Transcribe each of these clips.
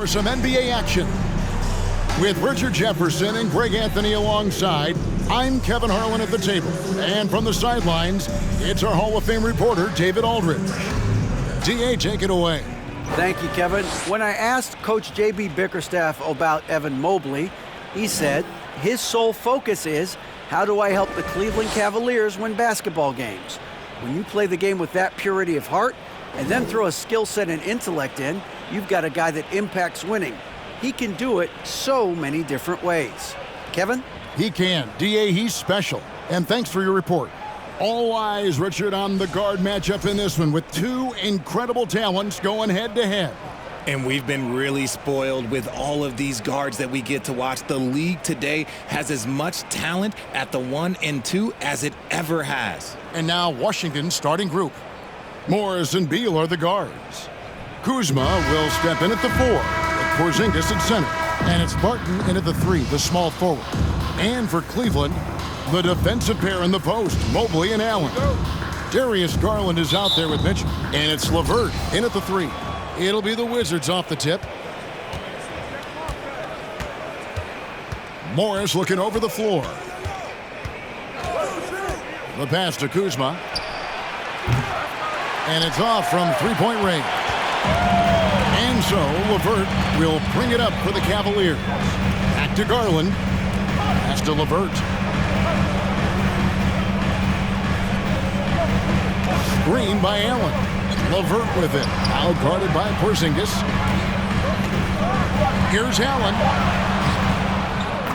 For some NBA action. With Richard Jefferson and Greg Anthony alongside, I'm Kevin Harlan at the table. And from the sidelines, it's our Hall of Fame reporter, David Aldridge. DA, take it away. Thank you, Kevin. When I asked Coach J.B. Bickerstaff about Evan Mobley, he said his sole focus is, how do I help the Cleveland Cavaliers win basketball games? When you play the game with that purity of heart and then throw a skill set and intellect in, you've got a guy that impacts winning. He can do it so many different ways. Kevin? He can. DA, he's special. And thanks for your report. All eyes, Richard, on the guard matchup in this one with two incredible talents going head-to-head. And we've been really spoiled with all of these guards that we get to watch. The league today has as much talent at the 1 and 2 as it ever has. And now Washington's starting group. Morris and Beal are the guards. Kuzma will step in at the 4, with Porzingis at center. And it's Barton in at the 3, the small forward. And for Cleveland, the defensive pair in the post, Mobley and Allen. Darius Garland is out there with Mitchell. And it's LeVert in at the 3. It'll be the Wizards off the tip. Morris looking over the floor. The pass to Kuzma. And it's off from three-point range. And so LeVert will bring it up for the Cavaliers. Back to Garland. Pass to LeVert. Screen by Allen. LeVert with it. Out guarded by Porzingis. Here's Allen.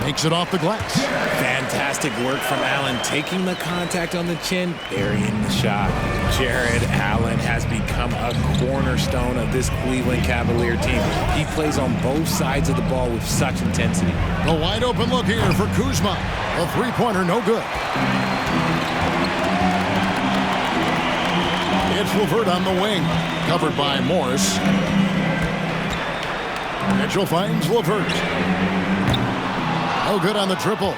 Makes it off the glass. Fantastic work from Allen, taking the contact on the chin, burying the shot. Jared Allen has become a cornerstone of this Cleveland Cavalier team. He plays on both sides of the ball with such intensity. A wide open look here for Kuzma. A three-pointer, no good. It's LeVert on the wing, covered by Morris. Mitchell finds LeVert. No good on the triple.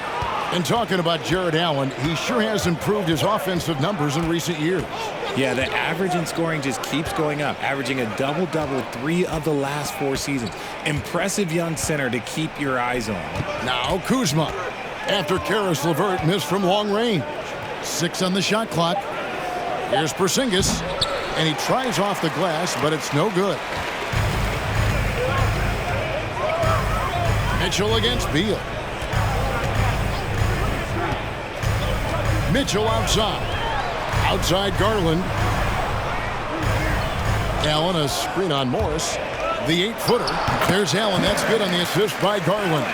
And talking about Jared Allen, he sure has improved his offensive numbers in recent years. Yeah, the average in scoring just keeps going up, averaging a double-double 3 of the last 4 seasons. Impressive young center to keep your eyes on. Now Kuzma, after Karis LeVert missed from long range. 6 on the shot clock. Here's Porzingis, and he tries off the glass, but it's no good. Mitchell against Beal. Mitchell outside. Outside Garland. Allen, a screen on Morris. The 8-footer. There's Allen. That's good on the assist by Garland.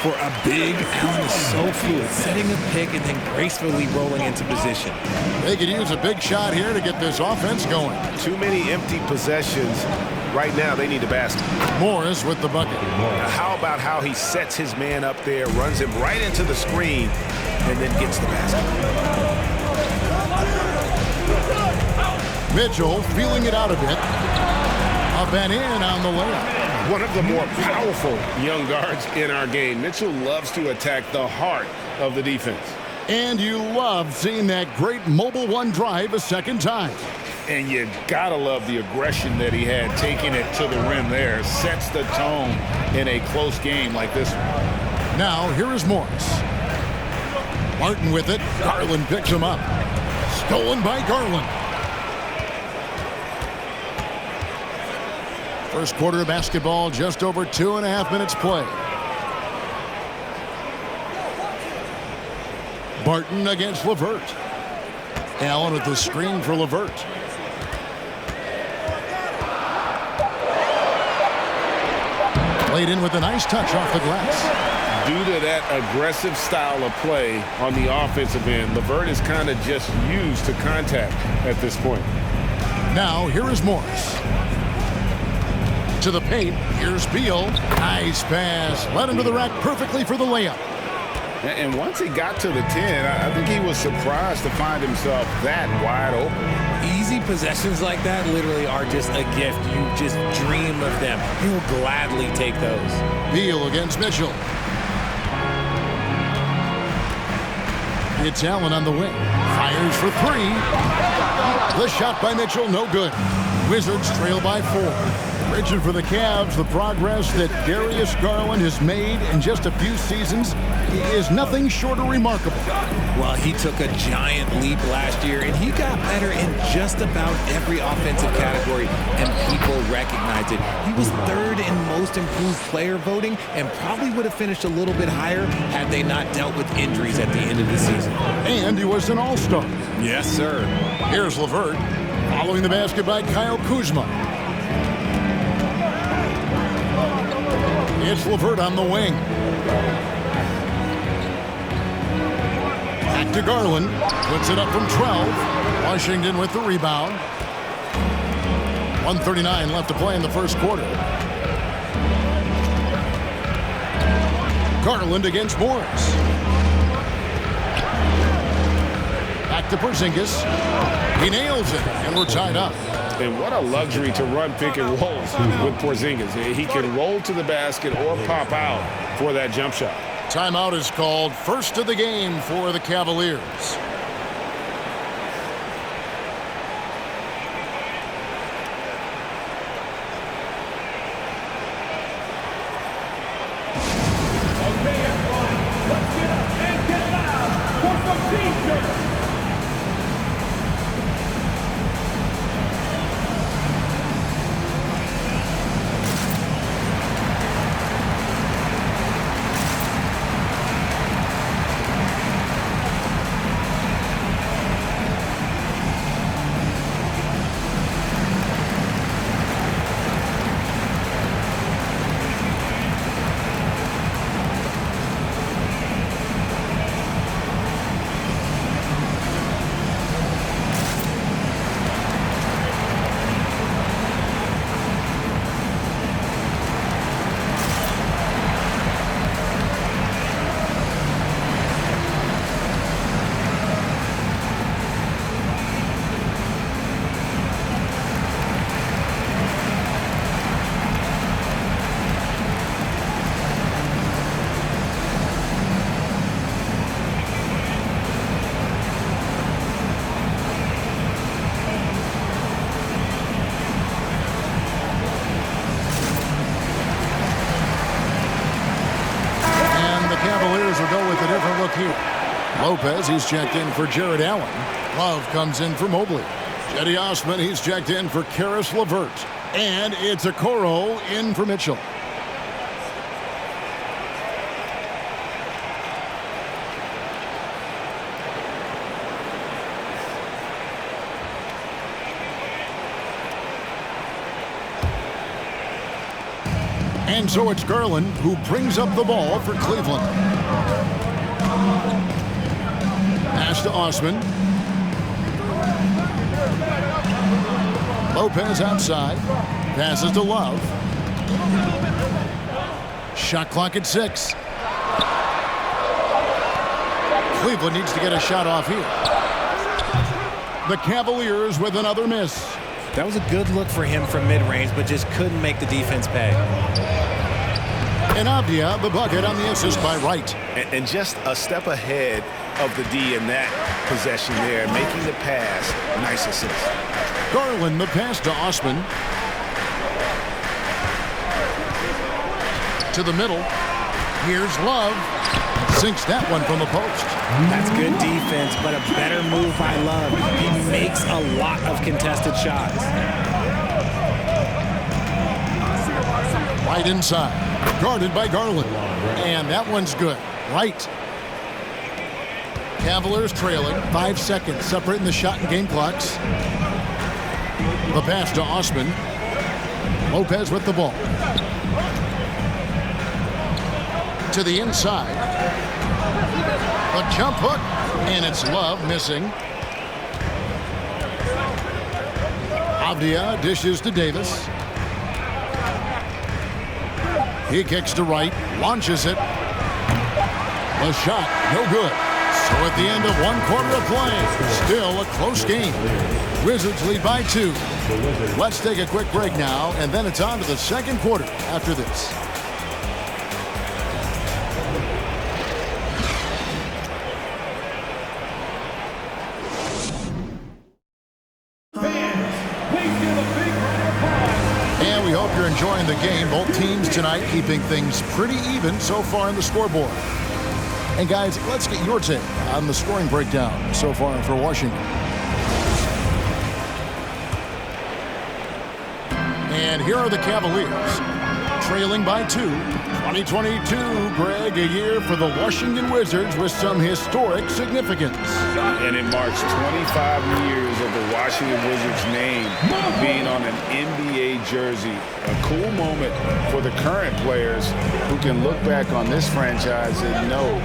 For a big, Allen is so fluid, setting a pick and then gracefully rolling into position. They could use a big shot here to get this offense going. Too many empty possessions. Right now, they need a basket. Morris with the bucket. Now, how about how he sets his man up there, runs him right into the screen, and then gets the basket. Mitchell feeling it out a bit. Up and in on the layup. One of the more powerful young guards in our game. Mitchell loves to attack the heart of the defense. And you love seeing that great mobile one drive a second time. And you gotta love the aggression that he had, taking it to the rim there. Sets the tone in a close game like this one. Now, here is Morris. Martin with it. Garland picks him up. Stolen by Garland. First quarter of basketball, just over 2.5 minutes play. Barton against LeVert. Allen with the screen for LeVert. Played in with a nice touch off the glass. Due to that aggressive style of play on the offensive end, LeVert is kind of just used to contact at this point. Now, here is Morris. To the paint. Here's Beal. Nice pass. Led him to the rack perfectly for the layup. And once he got to the 10, I think he was surprised to find himself that wide open. Easy possessions like that literally are just a gift. You just dream of them. He'll gladly take those. Beal against Mitchell. It's Allen on the wing. Fires for 3. The shot by Mitchell, no good. Wizards trail by 4. Richard, for the Cavs, the progress that Darius Garland has made in just a few seasons is nothing short of remarkable. Well, he took a giant leap last year, and he got better in just about every offensive category, and people recognized it. He was third in most improved player voting and probably would have finished a little bit higher had they not dealt with injuries at the end of the season. And he was an all-star. Yes, sir. Here's LeVert, following the basket by Kyle Kuzma. It's LeVert on the wing. Back to Garland. Puts it up from 12. Washington with the rebound. 1:39 left to play in the first quarter. Garland against Morris. Back to Porzingis. He nails it, and we're tied up. And what a luxury to run pick and rolls with Porzingis. He can roll to the basket or pop out for that jump shot. Timeout is called. First of the game for the Cavaliers. Okay, everyone, let's get up and get loud for some teachers. Cavaliers will go with a different look here. Lopez, he's checked in for Jared Allen. Love comes in for Mobley. Cedi Osman, he's checked in for Karis LeVert. And it's Okoro in for Mitchell. And so it's Garland who brings up the ball for Cleveland. Pass to Osman. Lopez outside. Passes to Love. Shot clock at 6. Cleveland needs to get a shot off here. The Cavaliers with another miss. That was a good look for him from mid-range, but just couldn't make the defense pay. And Avdia, the bucket on the assist by Wright. And just a step ahead of the D in that possession there, making the pass. Nice assist. Garland, the pass to Osman. To the middle. Here's Love. Sinks that one from the post. That's good defense, but a better move by Love. He makes a lot of contested shots. Right inside. Guarded by Garland. And that one's good. Right. Cavaliers trailing. 5 seconds separating the shot and game clocks. The pass to Osman. Lopez with the ball. To the inside. The jump hook. And it's Love missing. Avdia dishes to Davis. He kicks to Wright, launches it. The shot, no good. So at the end of 1 quarter of play, still a close game. Wizards lead by 2. Let's take a quick break now, and then it's on to the second quarter after this. in the game. Both teams tonight keeping things pretty even so far in the scoreboard. And guys, let's get your take on the scoring breakdown so far for Washington. And here are the Cavaliers, trailing by 2. 2022, Greg, a year for the Washington Wizards with some historic significance. And it marks 25 years of the Washington Wizards name being on an NBA jersey. A cool moment for the current players who can look back on this franchise and know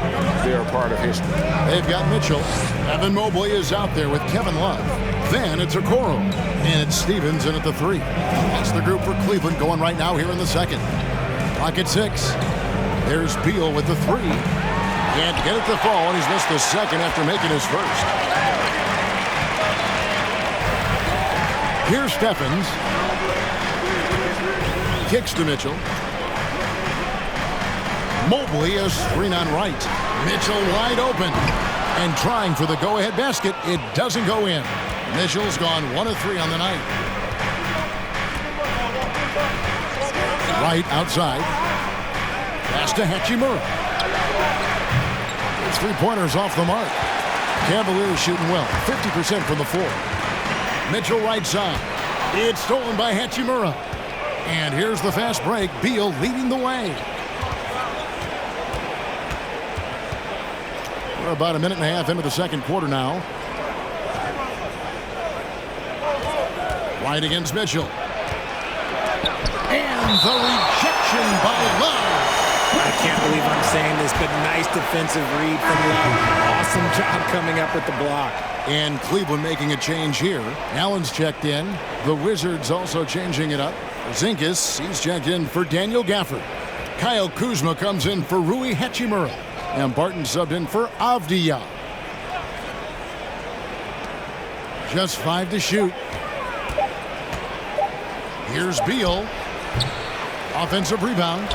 they're a part of history. They've got Mitchell. Evan Mobley is out there with Kevin Love. Then it's Okoro. And it's Stevens in at the 3. That's the group for Cleveland going right now here in the second. Clock at 6. There's Beal with the 3. Can't get it to fall, and he's missed the second after making his first. Here's Stephens. Kicks to Mitchell. Mobley a screen on right. Mitchell wide open. And trying for the go-ahead basket. It doesn't go in. Mitchell's gone 1 of 3 on the night. Right outside. Pass to Hachimura. His three-pointers off the mark. Cavaliers shooting well. 50% from the floor. Mitchell right side. It's stolen by Hachimura. And here's the fast break. Beal leading the way. We're about a minute and a half into the second quarter now. Right against Mitchell. And the rejection by Love. I can't believe I'm saying this, but nice defensive read from Love. Awesome job coming up with the block. And Cleveland making a change here. Allen's checked in. The Wizards also changing it up. Zinkis, he's checked in for Daniel Gafford. Kyle Kuzma comes in for Rui Hachimura. And Barton subbed in for Avdija. Just 5 to shoot. Here's Beal. Offensive rebound.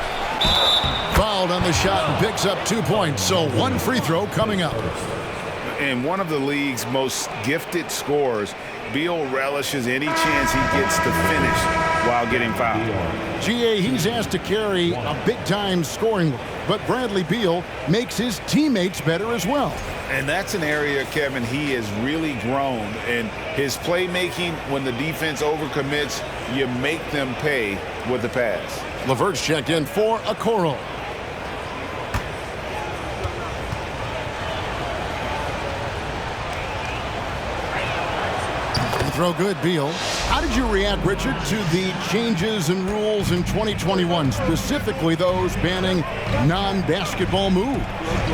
Fouled on the shot and picks up 2 points. So 1 free throw coming up. And one of the league's most gifted scorers, Beal relishes any chance he gets to finish while getting fouled. GA, he's asked to carry a big-time scoring load, but Bradley Beal makes his teammates better as well. And that's an area, Kevin, he has really grown. And his playmaking, when the defense overcommits, you make them pay with the pass. LeVert's checked in for Okoro. Throw good, Beal. How did you react, Richard, to the changes and rules in 2021, specifically those banning non-basketball moves?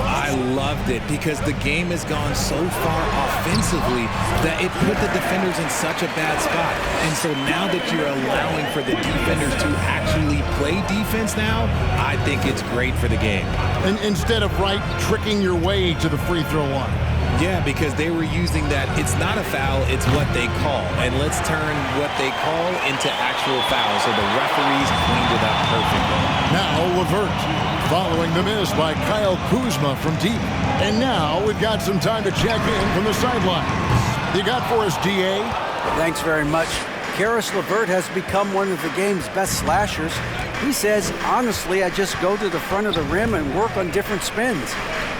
I loved it because the game has gone so far offensively that it put the defenders in such a bad spot. And so now that you're allowing for the defenders to actually play defense now, I think it's great for the game. And instead of tricking your way to the free throw line. Yeah, because they were using that it's not a foul, it's what they call. And let's turn what they call into actual fouls. So the referees cleaned it up perfectly. Now LeVert following the miss by Kyle Kuzma from deep. And now we've got some time to check in from the sidelines. You got for us, DA? Thanks very much. Karis LeVert has become one of the game's best slashers. He says, honestly, I just go to the front of the rim and work on different spins.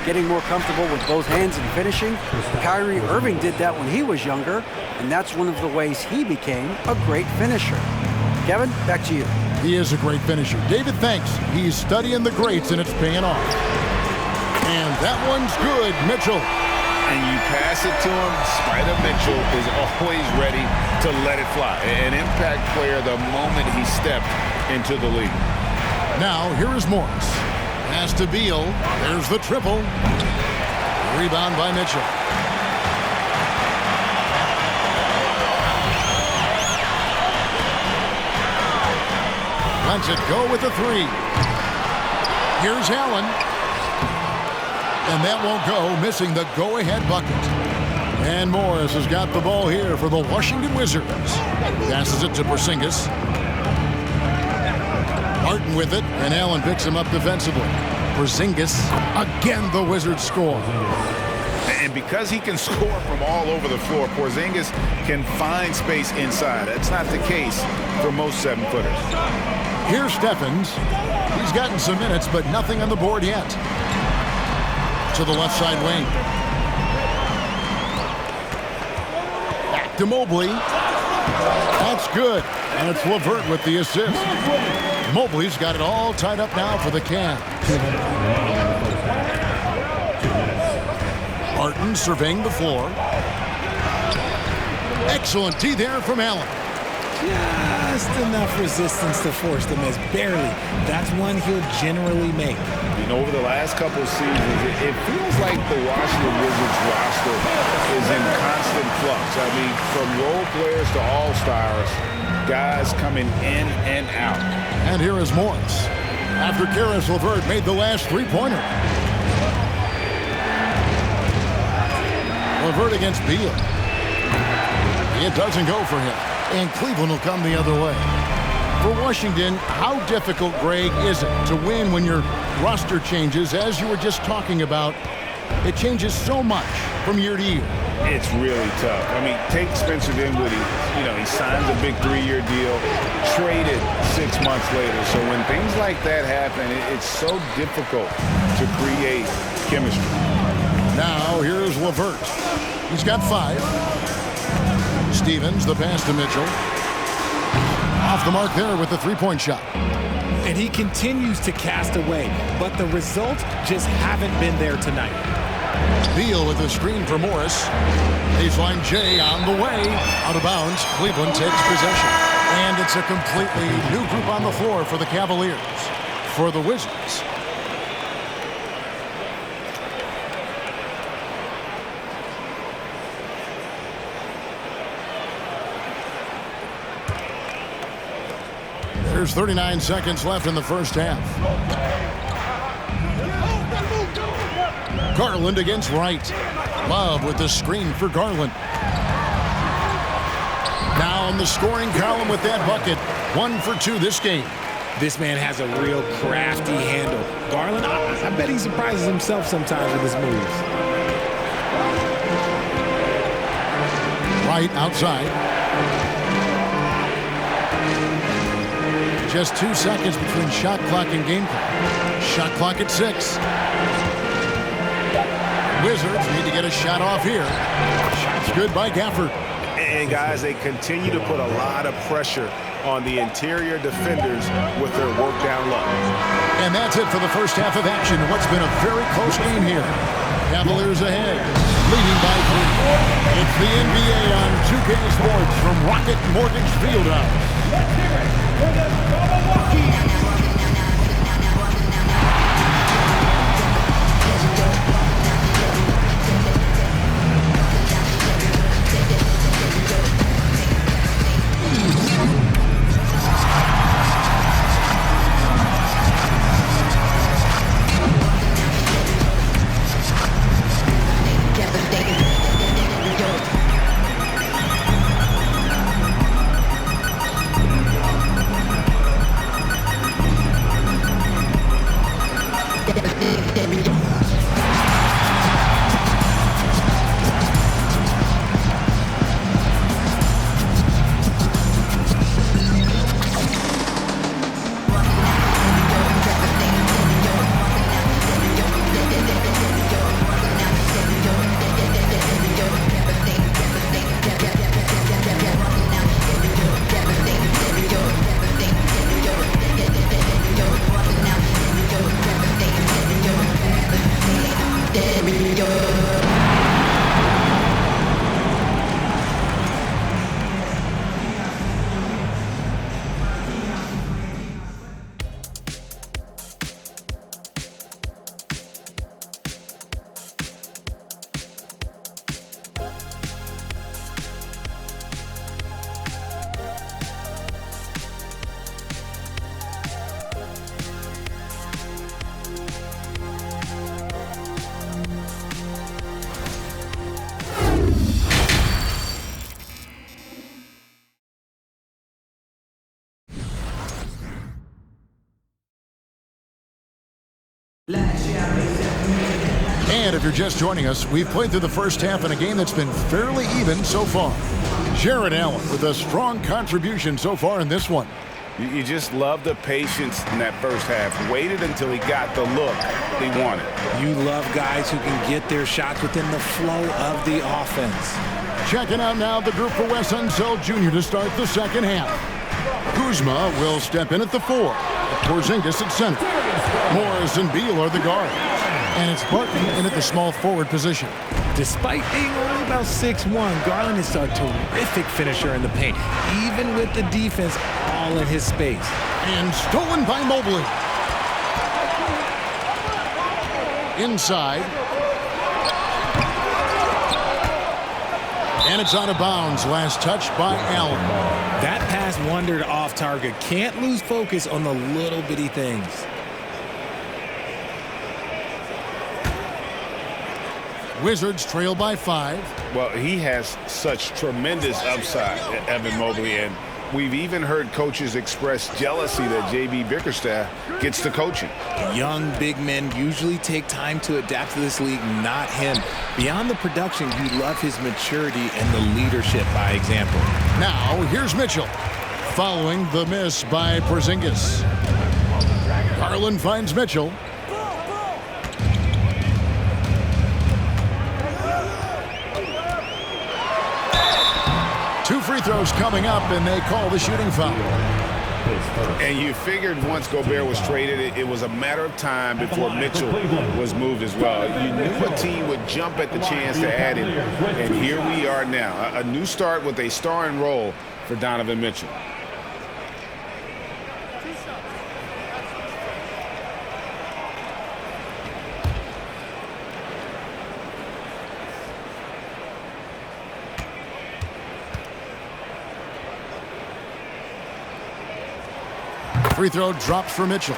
Getting more comfortable with both hands and finishing. Kyrie Irving did that when he was younger, and that's one of the ways he became a great finisher. Kevin, back to you. He is a great finisher. David, thanks. He's studying the greats, and it's paying off. And that one's good, Mitchell. And you pass it to him, Spider Mitchell is always ready to let it fly. An impact player the moment he stepped into the league. Now, here is Morris. Pass to Beal. There's the triple. Rebound by Mitchell. Lets it go with the 3. Here's Allen. And that won't go, missing the go-ahead bucket. And Morris has got the ball here for the Washington Wizards. Passes it to Porzingis. Martin with it, and Allen picks him up defensively. Porzingis, again the Wizards score. And because he can score from all over the floor, Porzingis can find space inside. That's not the case for most 7-footers. Here's Stephens. He's gotten some minutes, but nothing on the board yet. To the left side wing. Back to Mobley. That's good. And it's LeVert with the assist. Mobley's got it all tied up now for the Cavs. Martin surveying the floor. Excellent D there from Allen. Just enough resistance to force the miss. Barely. That's one he'll generally make. You know, over the last couple of seasons, it feels like the Washington Wizards roster is in constant flux. I mean, from role players to all-stars, guys coming in and out. And here is Morris. After Karis LeVert made the last three-pointer. LeVert against Beal. It doesn't go for him. And Cleveland will come the other way. For Washington, how difficult, Greg, is it to win when your roster changes, as you were just talking about? It changes so much from year to year. It's really tough. I mean, take Spencer Dinwiddie. You know, he signs a big 3-year deal, traded 6 months later. So when things like that happen, it's so difficult to create chemistry. Now, here's LeVert. He's got 5. Stevens, the pass to Mitchell. Off the mark there with the three-point shot. And he continues to cast away, but the results just haven't been there tonight. Beal with a screen for Morris. Baseline J on the way. Out of bounds. Cleveland takes possession. And it's a completely new group on the floor for the Cavaliers. For the Wizards, there's 39 seconds left in the first half. Garland against Wright. Love with the screen for Garland. Now in the scoring column with that bucket. 1 for 2 this game. This man has a real crafty handle. Garland, I bet he surprises himself sometimes with his moves. Wright outside. Just 2 seconds between shot clock and game clock. Shot clock at 6. Wizards need to get a shot off here. Shot's good by Gafford. And guys, they continue to put a lot of pressure on the interior defenders with their work down low. And that's it for the first half of action. What's been a very close game here. Cavaliers ahead, leading by 3. It's the NBA on 2K Sports from Rocket Mortgage Fieldhouse. Let's hear it for the Milwaukee. And if you're just joining us, we've played through the first half in a game that's been fairly even so far. Jared Allen with a strong contribution so far in this one. You just love the patience in that first half. Waited until he got the look he wanted. You love guys who can get their shots within the flow of the offense. Checking out now the group for Wes Unseld Jr. to start the second half. Kuzma will step in at the 4. Porzingis at center. Morris and Beal are the guards. And it's Barton in at the small forward position. Despite being only about 6'1", Garland is a terrific finisher in the paint, even with the defense all in his space. And stolen by Mobley. Inside. And it's out of bounds. Last touch by Allen. That pass wandered off target. Can't lose focus on the little bitty things. Wizards trail by 5. Well, he has such tremendous upside, Evan Mobley, and we've even heard coaches express jealousy that J.B. Bickerstaff gets to coaching. Young big men usually take time to adapt to this league, not him. Beyond the production, you love his maturity and the leadership by example. Now, here's Mitchell. Following the miss by Porzingis. Garland finds Mitchell. Two free throws coming up, and they call the shooting foul. And you figured once Gobert was traded, it was a matter of time before Mitchell was moved as well. You knew a team would jump at the chance to add him, and here we are now. A new start with a starring role for Donovan Mitchell. Free throw drops for Mitchell.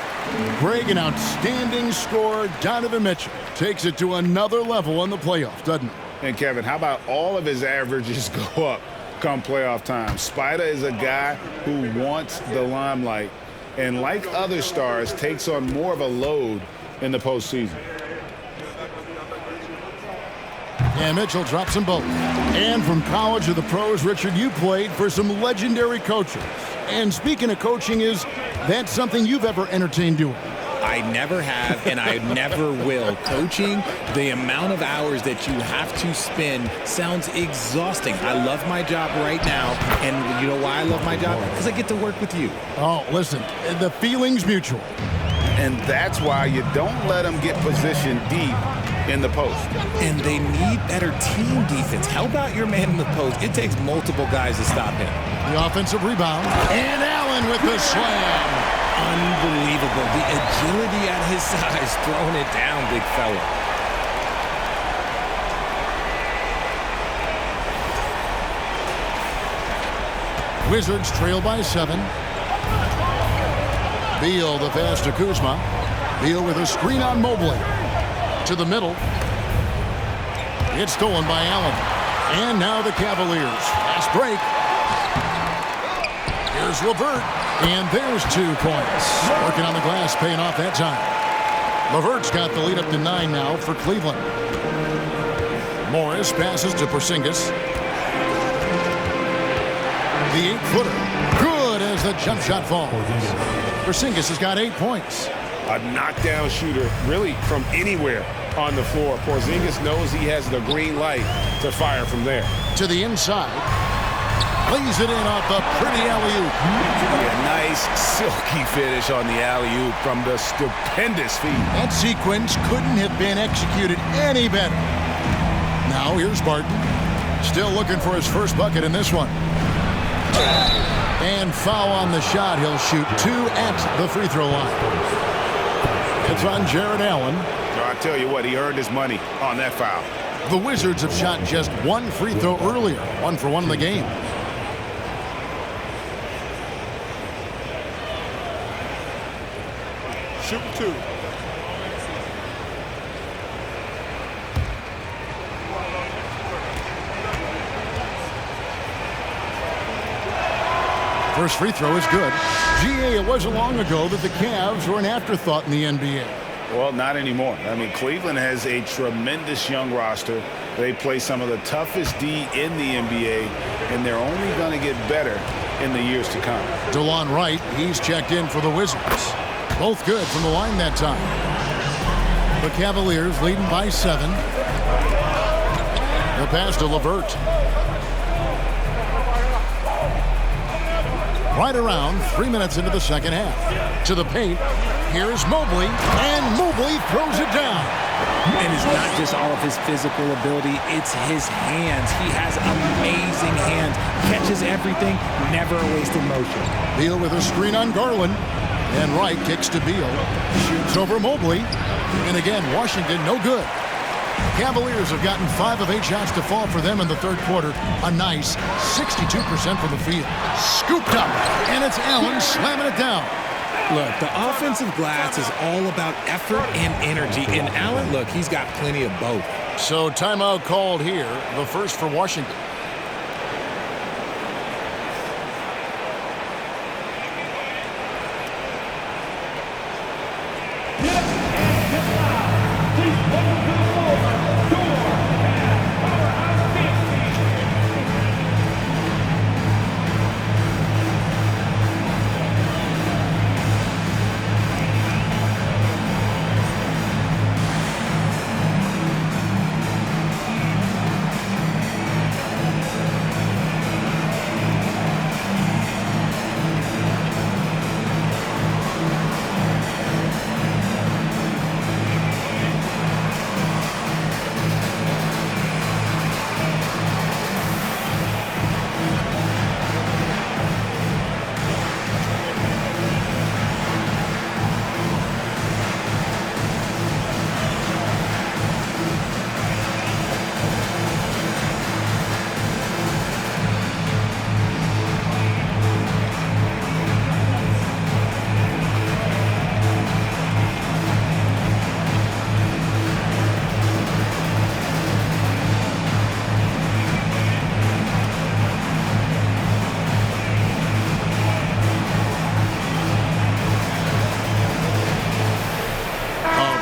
Greg, an outstanding scorer. Donovan Mitchell takes it to another level in the playoffs, doesn't he? And Kevin, how about all of his averages go up come playoff time? Spider is a guy who wants the limelight, and like other stars, takes on more of a load in the postseason. And Mitchell drops them both. And from college to the pros, Richard, you played for some legendary coaches. And speaking of coaching, is that something you've ever entertained doing? I never have, and I never will. Coaching, the amount of hours that you have to spend sounds exhausting. I love my job right now, and you know why I love my job? Because I get to work with you. Oh, listen, the feeling's mutual. And that's why you don't let them get positioned deep in the post. And they need better team defense. How about your man in the post? It takes multiple guys to stop him. The offensive rebound. And Allen with the slam. Unbelievable. The agility at his size, throwing it down, big fella. Wizards trail by 7. Beal the pass to Kuzma. Beal with a screen on Mobley. To the middle. It's stolen by Allen. And now the Cavaliers. Fast break. Here's LeVert. And there's 2 points. Working on the glass, paying off that time. LeVert's got the lead up to 9 now for Cleveland. Morris passes to Porzingis. The 8-footer. Good as the jump shot falls. Porzingis has got 8 points. A knockdown shooter, really from anywhere on the floor. Porzingis knows he has the green light to fire from there. To the inside. Lays it in off the pretty alley-oop. A nice, silky finish on the alley-oop from the stupendous feed. That sequence couldn't have been executed any better. Now here's Barton. Still looking for his first bucket in this one. And foul on the shot. He'll shoot 2 at the free throw line. It's on Jared Allen. I tell you what, he earned his money on that foul. The Wizards have shot just 1 free throw earlier. 1 for 1 in the game. Shoot 2. First free throw is good. GA, it wasn't long ago that the Cavs were an afterthought in the NBA. Well, not anymore. I mean, Cleveland has a tremendous young roster. They play some of the toughest D in the NBA, and they're only going to get better in the years to come. DeLon Wright, he's checked in for the Wizards. Both good from the line that time. The Cavaliers leading by 7. The pass to LeVert. Right around 3 minutes into the second half. To the paint. Here's Mobley. And Mobley throws it down. And it's not just all of his physical ability, it's his hands. He has amazing hands. Catches everything, never a wasted motion. Beal with a screen on Garland. And Wright kicks to Beal. Shoots over Mobley. And again, Washington no good. Cavaliers have gotten 5 of 8 shots to fall for them in the third quarter. A nice 62% from the field. Scooped up. And it's Allen slamming it down. Look, the offensive glass is all about effort and energy. And Allen, look, he's got plenty of both. So timeout called here, the first for Washington.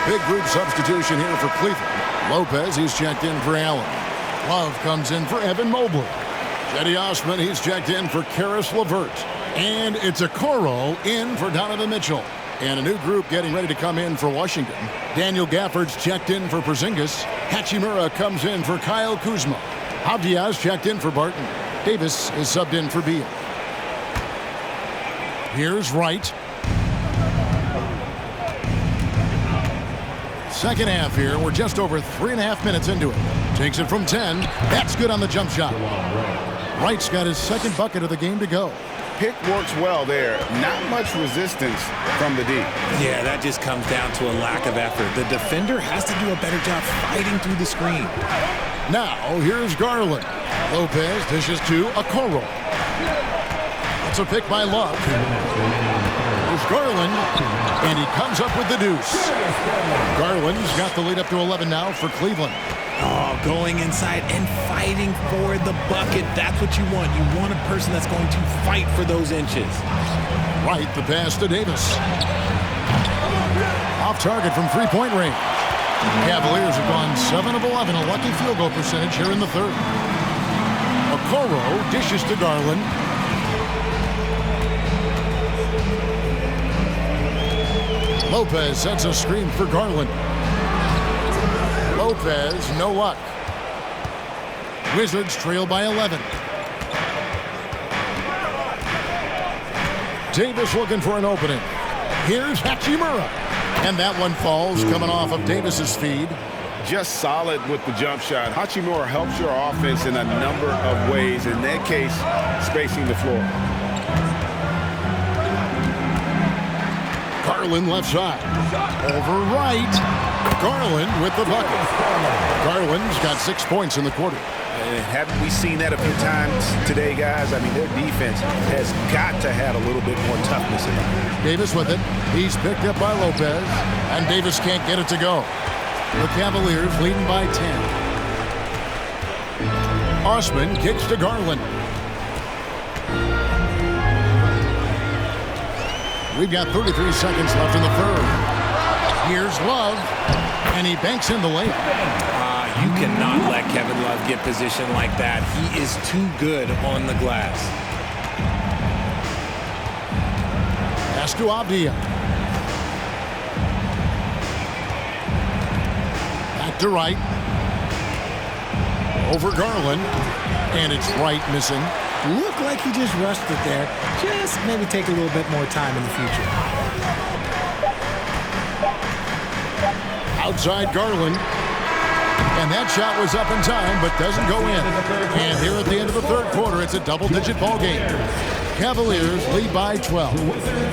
Big group substitution here for Cleveland. Lopez, he's checked in for Allen. Love comes in for Evan Mobley. Cedi Osman, he's checked in for Karis LeVert. And it's Okoro in for Donovan Mitchell. And a new group getting ready to come in for Washington. Daniel Gafford's checked in for Porzingis. Hachimura comes in for Kyle Kuzma. Avdia's checked in for Barton. Davis is subbed in for Beal. Here's Wright. Second half here. We're just over 3.5 minutes into it. Takes it from 10. That's good on the jump shot. Wright's got his second bucket of the game to go. Pick works well there. Not much resistance from the D. Yeah, that just comes down to a lack of effort. The defender has to do a better job fighting through the screen. Now, here's Garland. Lopez dishes to Okoro. It's a pick by Love. There's Garland, and he comes up with the deuce. Garland's got the lead up to 11 now for Cleveland. Oh, going inside and fighting for the bucket. That's what you want. You want a person that's going to fight for those inches. Right, the pass to Davis. Off target from three-point range. Cavaliers have gone 7 of 11, a lucky field goal percentage here in the third. Okoro dishes to Garland. Lopez sets a screen for Garland. Lopez, no luck. Wizards trail by 11. Davis looking for an opening. Here's Hachimura. And that one falls coming off of Davis's feed. Just solid with the jump shot. Hachimura helps your offense in a number of ways. In that case, spacing the floor. Garland left side. Over right. Garland with the bucket. Garland's got 6 points in the quarter. Haven't we seen that a few times today, guys? I mean, their defense has got to have a little bit more toughness in it. Davis with it. He's picked up by Lopez. And Davis can't get it to go. The Cavaliers leading by 10. Osman kicks to Garland. We've got 33 seconds left in the third. Here's Love, and he banks in the layup. You cannot let Kevin Love get positioned like that. He is too good on the glass. Pass to Avdia. Back to Wright. Over Garland. And it's Wright missing. Looked like he just rushed it there. Just maybe take a little bit more time in the future. Outside Garland. And that shot was up in time, but doesn't go in. And here at the end of the third quarter, it's a double-digit ball game. Cavaliers lead by 12.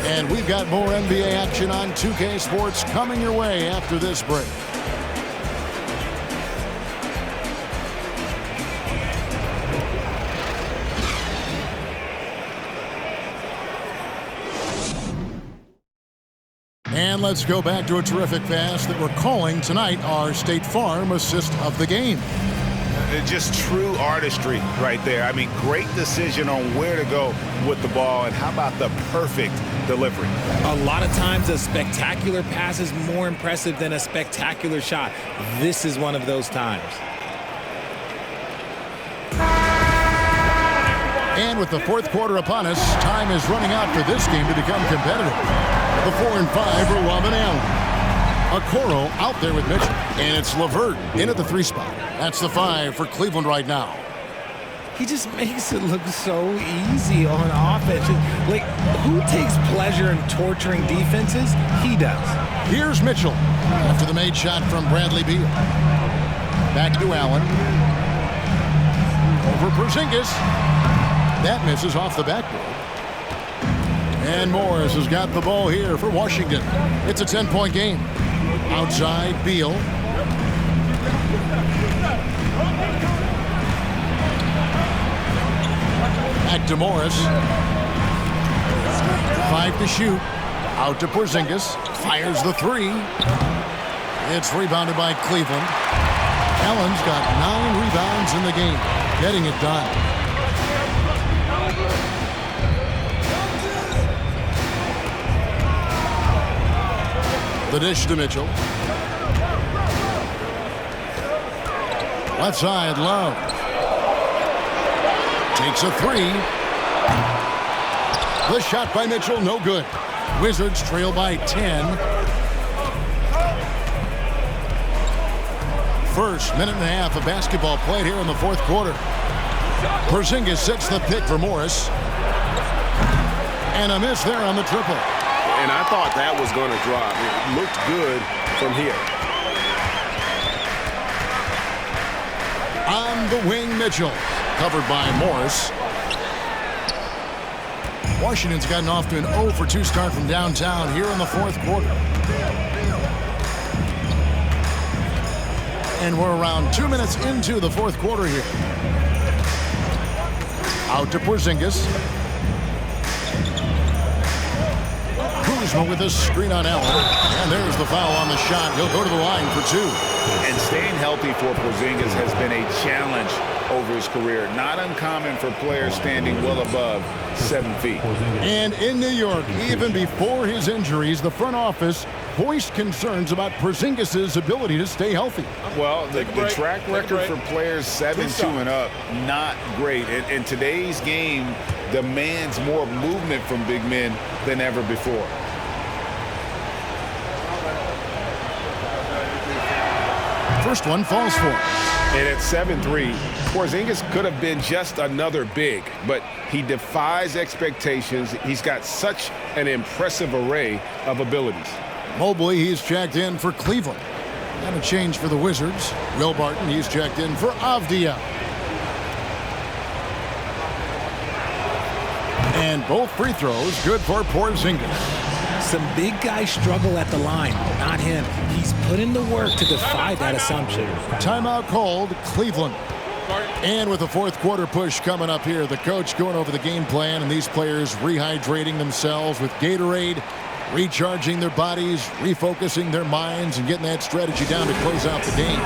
And we've got more NBA action on 2K Sports coming your way after this break. And let's go back to a terrific pass that we're calling tonight our State Farm assist of the game. Just true artistry right there. I mean, great decision on where to go with the ball, and how about the perfect delivery? A lot of times a spectacular pass is more impressive than a spectacular shot. This is one of those times. And with the fourth quarter upon us, time is running out for this game to become competitive. The 4 and 5 are Robin Allen. Okoro out there with Mitchell. And it's LeVert in at the 3 spot. That's the 5 for Cleveland right now. He just makes it look so easy on offense. Like, who takes pleasure in torturing defenses? He does. Here's Mitchell after the made shot from Bradley Beal. Back to Allen. Over Porzingis. That misses off the backboard. And Morris has got the ball here for Washington. It's a 10-point game. Outside, Beal. Back to Morris. 5 to shoot. Out to Porzingis. Fires the 3. It's rebounded by Cleveland. Allen's got 9 rebounds in the game. Getting it done. The dish to Mitchell. Left side, Love. Takes a 3. The shot by Mitchell, no good. Wizards trail by 10. First minute and a half of basketball played here in the fourth quarter. Porzingis sets the pick for Morris. And a miss there on the triple. And I thought that was going to drop. It looked good from here. On the wing, Mitchell. Covered by Morris. Washington's gotten off to an 0 for 2 start from downtown here in the fourth quarter. And we're around 2 minutes into the fourth quarter here. Out to Porzingis. Kuzma with a screen on Allen. And there's the foul on the shot. He'll go to the line for 2. And staying healthy for Porzingis has been a challenge over his career. Not uncommon for players standing well above 7 feet. And in New York, even before his injuries, the front office voiced concerns about Porzingis' ability to stay healthy. Well, the track record for players 7-2 and up, not great. And today's game demands more movement from big men than ever before. First one falls for him. And at 7-3, Porzingis could have been just another big, but he defies expectations. He's got such an impressive array of abilities. Mobley, he's checked in for Cleveland. And a change for the Wizards. Will Barton, he's checked in for Avdia. And both free throws good for Porzingis. Some big guys struggle at the line, not him. He's put in the work to defy that assumption. Timeout called, Cleveland. And with the fourth quarter push coming up here, the coach going over the game plan and these players rehydrating themselves with Gatorade, recharging their bodies, refocusing their minds, and getting that strategy down to close out the game.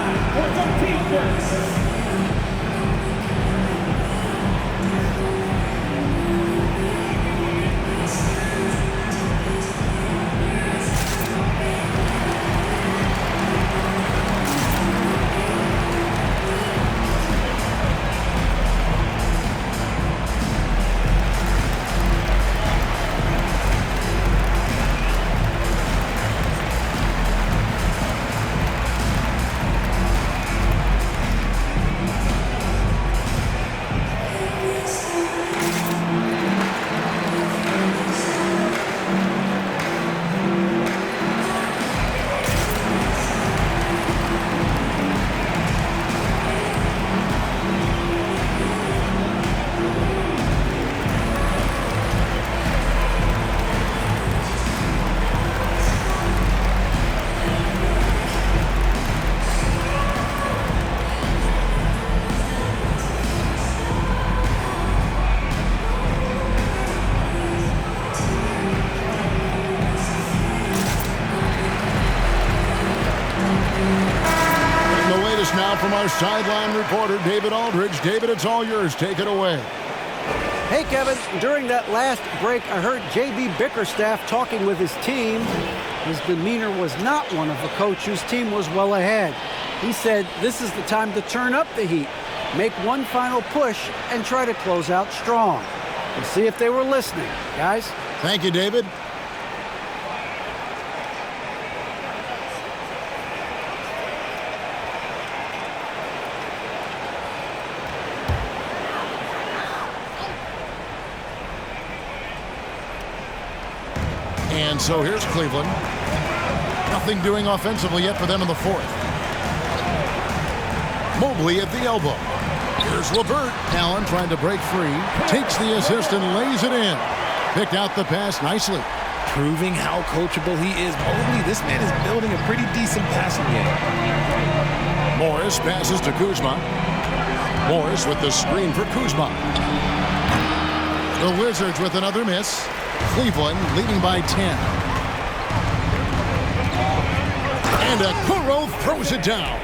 now from our sideline reporter, David Aldridge. David, it's all yours. Take it away. Hey, Kevin, during that last break, I heard J.B. Bickerstaff talking with his team. His demeanor was not one of a coach whose team was well ahead. He said this is the time to turn up the heat, make one final push, and try to close out strong. We'll see if they were listening, guys. Thank you, David. And so here's Cleveland. Nothing doing offensively yet for them in the fourth. Mobley at the elbow. Here's LeVert. Allen trying to break free. Takes the assist and lays it in. Picked out the pass nicely. Proving how coachable he is. Mobley, this man is building a pretty decent passing game. Morris passes to Kuzma. Morris with the screen for Kuzma. The Wizards with another miss. Cleveland leading by 10. And Okoro throws it down.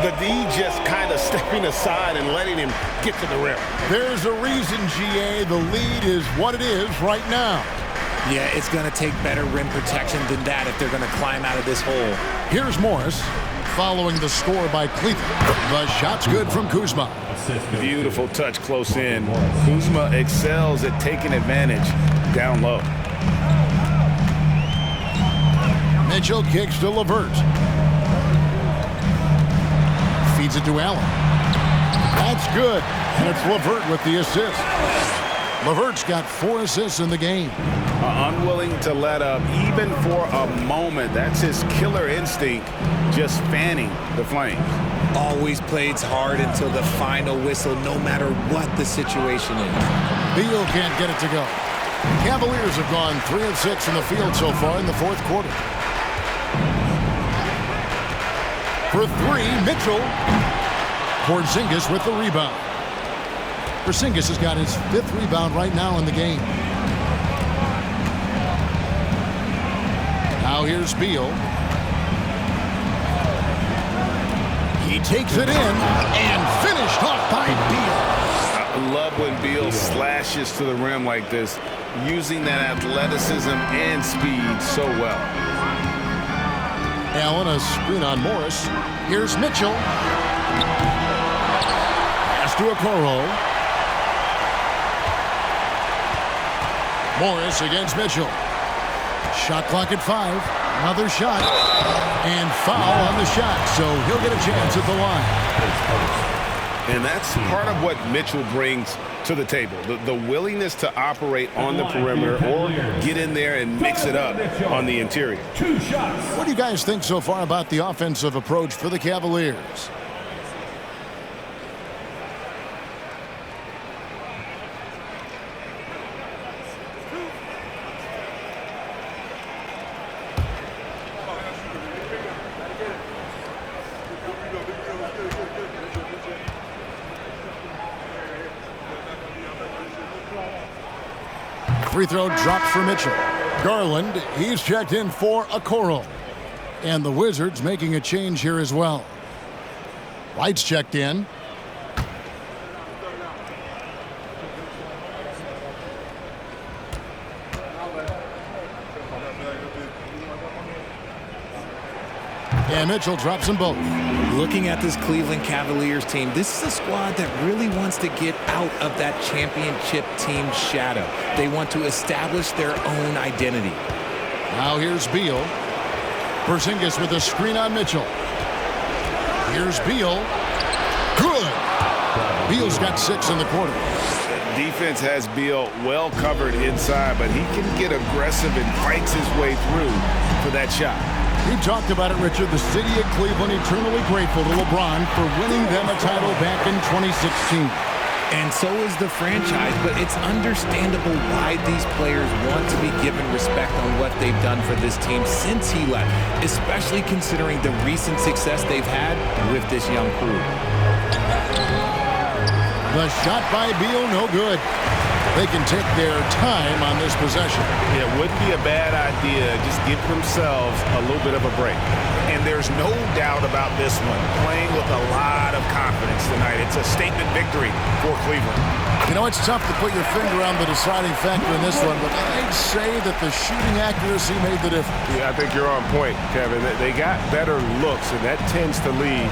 The D just kind of stepping aside and letting him get to the rim. There's a reason, GA, the lead is what it is right now. Yeah, it's going to take better rim protection than that if they're going to climb out of this hole. Here's Morris following the score by Cleveland. The shot's good from Kuzma. Beautiful touch close in. Kuzma excels at taking advantage down low. Mitchell kicks to LeVert. Feeds it to Allen. That's good. And it's LeVert with the assist. LeVert's got 4 assists in the game. Unwilling to let up even for a moment. That's his killer instinct, just fanning the flames. Always plays hard until the final whistle, no matter what the situation is. Beal can't get it to go. Cavaliers have gone 3 of 6 in the field so far in the fourth quarter. For 3, Mitchell. Porzingis with the rebound. Porzingis has got his 5th rebound right now in the game. Now here's Beal. He takes it in and finished off by Beal. I love when Beal slashes to the rim like this, using that athleticism and speed so well. Allen, a screen on Morris. Here's Mitchell. Pass to Okoro. Morris against Mitchell. Shot clock at 5. Another shot. And foul on the shot, so he'll get a chance at the line. And that's part of what Mitchell brings to the table, the willingness to operate on the perimeter or get in there and mix it up on the interior. What do you guys think so far about the offensive approach for the Cavaliers? Free throw dropped for Mitchell. Garland, he's checked in for Okoro. And the Wizards making a change here as well. White's checked in. And Mitchell drops them both. Looking at this Cleveland Cavaliers team, this is a squad that really wants to get out of that championship team shadow. They want to establish their own identity. Now here's Beal. Porzingis with a screen on Mitchell. Here's Beal. Good. Beal's got 6 in the quarter. Defense has Beal well covered inside, but he can get aggressive and fights his way through for that shot. We talked about it, Richard. The city of Cleveland eternally grateful to LeBron for winning them a title back in 2016. And so is the franchise, but it's understandable why these players want to be given respect on what they've done for this team since he left, especially considering the recent success they've had with this young crew. The shot by Beal, no good. They can take their time on this possession. It wouldn't be a bad idea. Just give themselves a little bit of a break. And there's no doubt about this one. Playing with a lot of confidence tonight. It's a statement victory for Cleveland. You know, it's tough to put your finger on the deciding factor in this one, but I'd say that the shooting accuracy made the difference. Yeah, I think you're on point, Kevin. They got better looks, and that tends to lead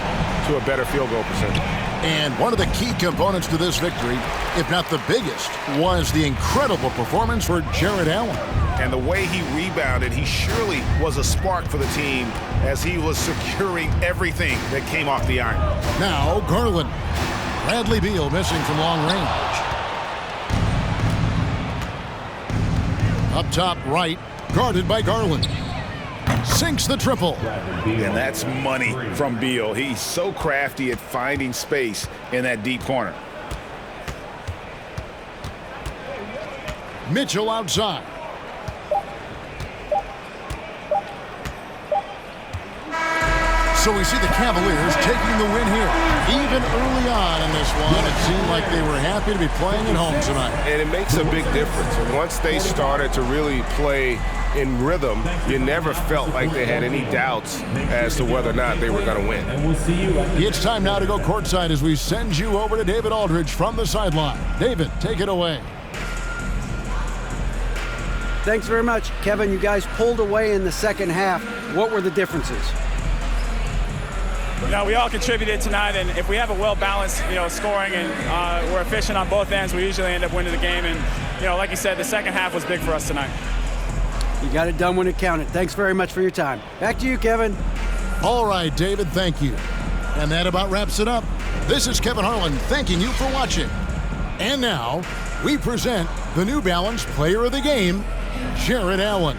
to a better field goal percentage. And one of the key components to this victory, if not the biggest, was the incredible performance for Jared Allen. And the way he rebounded, he surely was a spark for the team as he was securing everything that came off the iron. Now, Garland. Bradley Beal missing from long range. Up top right, guarded by Garland. Sinks the triple. And that's money from Beal. He's so crafty at finding space in that deep corner. Mitchell outside. So we see the Cavaliers taking the win here. Even early on in this one, it seemed like they were happy to be playing at home tonight. And it makes a big difference. And once they started to really play in rhythm, you never felt like they had any doubts as to whether or not they were going to win. It's time now to go courtside as we send you over to David Aldridge from the sideline. David, take it away. Thanks very much, Kevin. You guys pulled away in the second half. What were the differences? You know, we all contributed tonight, and if we have a well-balanced, scoring and we're efficient on both ends, we usually end up winning the game. And, like you said, the second half was big for us tonight. You got it done when it counted. Thanks very much for your time. Back to you, Kevin. All right, David, thank you. And that about wraps it up. This is Kevin Harlan thanking you for watching. And now, we present the New Balance Player of the Game, Jared Allen.